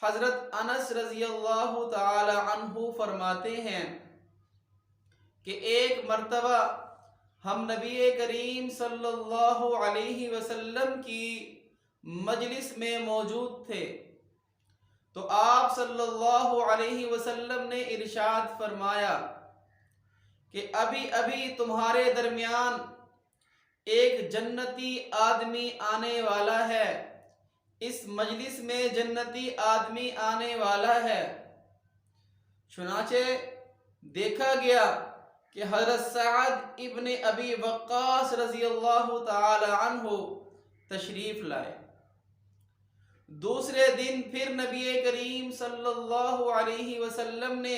حضرت انس رضی اللہ تعالی عنہ فرماتے ہیں کہ ایک مرتبہ ہم نبی کریم صلی اللہ علیہ وسلم کی مجلس میں موجود تھے، تو آپ صلی اللہ علیہ وسلم نے ارشاد فرمایا کہ ابھی ابھی تمہارے درمیان ایک جنتی آدمی آنے والا ہے، اس مجلس میں جنتی آدمی آنے والا ہے۔ چنانچہ دیکھا گیا کہ حضرت سعد ابن ابی وقاص رضی اللہ تعالی عنہ تشریف لائے۔ دوسرے دن پھر نبی کریم صلی اللہ علیہ وسلم نے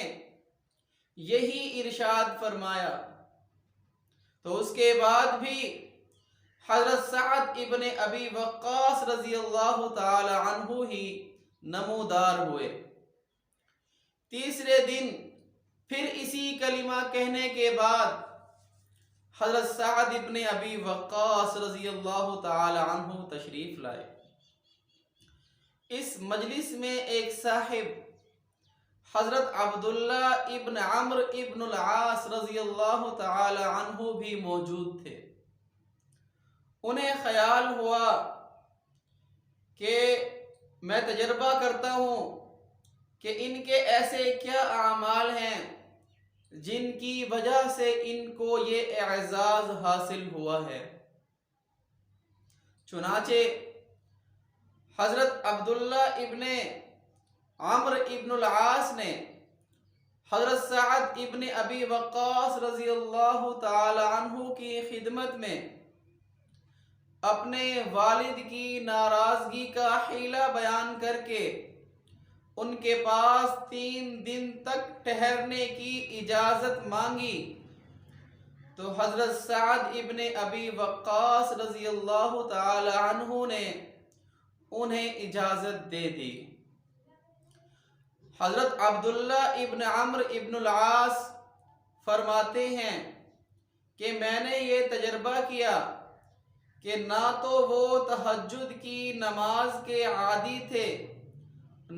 یہی ارشاد فرمایا، تو اس کے بعد بھی حضرت سعد ابن ابی وقاص رضی اللہ تعالی عنہ ہی نمودار ہوئے۔ تیسرے دن پھر اسی کلمہ کہنے کے بعد حضرت سعد ابن ابی وقاص رضی اللہ تعالی عنہ تشریف لائے۔ اس مجلس میں ایک صاحب حضرت عبداللہ ابن عمرو ابن العاص رضی اللہ تعالی عنہ بھی موجود تھے۔ انہیں خیال ہوا کہ میں تجربہ کرتا ہوں کہ ان کے ایسے کیا اعمال ہیں جن کی وجہ سے ان کو یہ اعزاز حاصل ہوا ہے۔ چنانچہ حضرت عبداللہ ابن عمرو ابن العاص نے حضرت سعد ابن ابی وقاص رضی اللہ تعالی عنہ کی خدمت میں اپنے والد کی ناراضگی کا حیلہ بیان کر کے ان کے پاس 3 دن تک ٹھہرنے کی اجازت مانگی، تو حضرت سعد ابن ابی وقاص رضی اللہ تعالی عنہ نے انہیں اجازت دے دی۔ حضرت عبداللہ ابن عمرو ابن العاص فرماتے ہیں کہ میں نے یہ تجربہ کیا کہ نہ تو وہ تہجد کی نماز کے عادی تھے،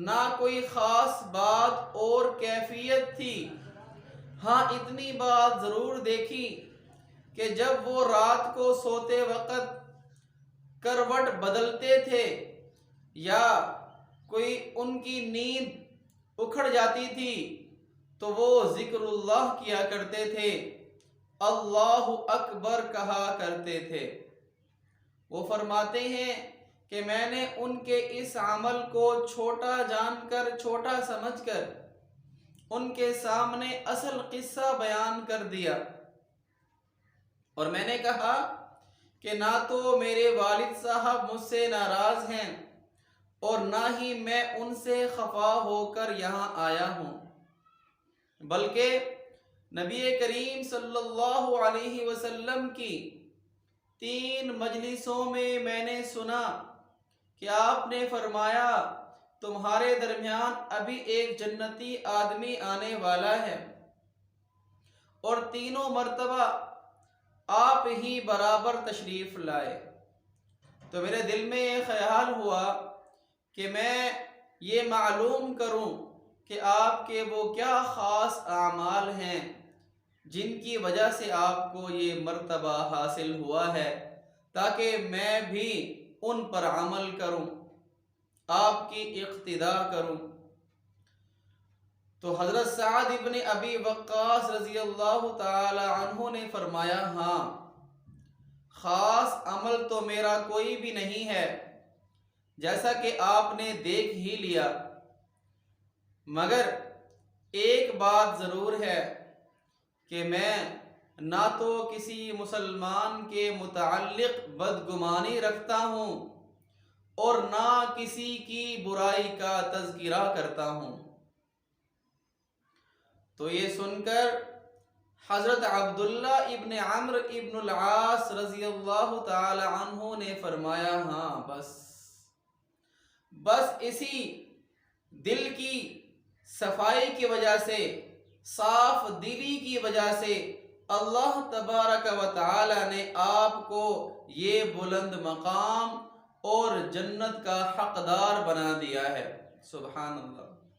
نہ کوئی خاص بات اور کیفیت تھی۔ ہاں اتنی بات ضرور دیکھی کہ جب وہ رات کو سوتے وقت کروٹ بدلتے تھے یا کوئی ان کی نیند اکھڑ جاتی تھی تو وہ ذکر اللہ کیا کرتے تھے، اللہ اکبر کہا کرتے تھے۔ وہ فرماتے ہیں کہ میں نے ان کے اس عمل کو چھوٹا جان کر، چھوٹا سمجھ کر ان کے سامنے اصل قصہ بیان کر دیا، اور میں نے کہا کہ نہ تو میرے والد صاحب مجھ سے ناراض ہیں اور نہ ہی میں ان سے خفا ہو کر یہاں آیا ہوں، بلکہ نبی کریم صلی اللہ علیہ وسلم کی 3 مجلسوں میں نے سنا کہ آپ نے فرمایا تمہارے درمیان ابھی ایک جنتی آدمی آنے والا ہے، اور تینوں مرتبہ آپ ہی برابر تشریف لائے۔ تو میرے دل میں یہ خیال ہوا کہ میں یہ معلوم کروں کہ آپ کے وہ کیا خاص اعمال ہیں جن کی وجہ سے آپ کو یہ مرتبہ حاصل ہوا ہے، تاکہ میں بھی ان پر عمل کروں، آپ کی اقتداء کروں۔ تو حضرت سعد ابن ابی وقاص رضی اللہ تعالی عنہ نے فرمایا ہاں، خاص عمل تو میرا کوئی بھی نہیں ہے، جیسا کہ آپ نے دیکھ ہی لیا، مگر ایک بات ضرور ہے کہ میں نہ تو کسی مسلمان کے متعلق بدگمانی رکھتا ہوں اور نہ کسی کی برائی کا تذکرہ کرتا ہوں۔ تو یہ سن کر حضرت عبداللہ ابن عمرو ابن العاص رضی اللہ تعالی عنہ نے فرمایا ہاں بس اسی دل کی صفائی کی وجہ سے، صاف دلی کی وجہ سے اللہ تبارک و تعالی نے آپ کو یہ بلند مقام اور جنت کا حقدار بنا دیا ہے۔ سبحان اللہ۔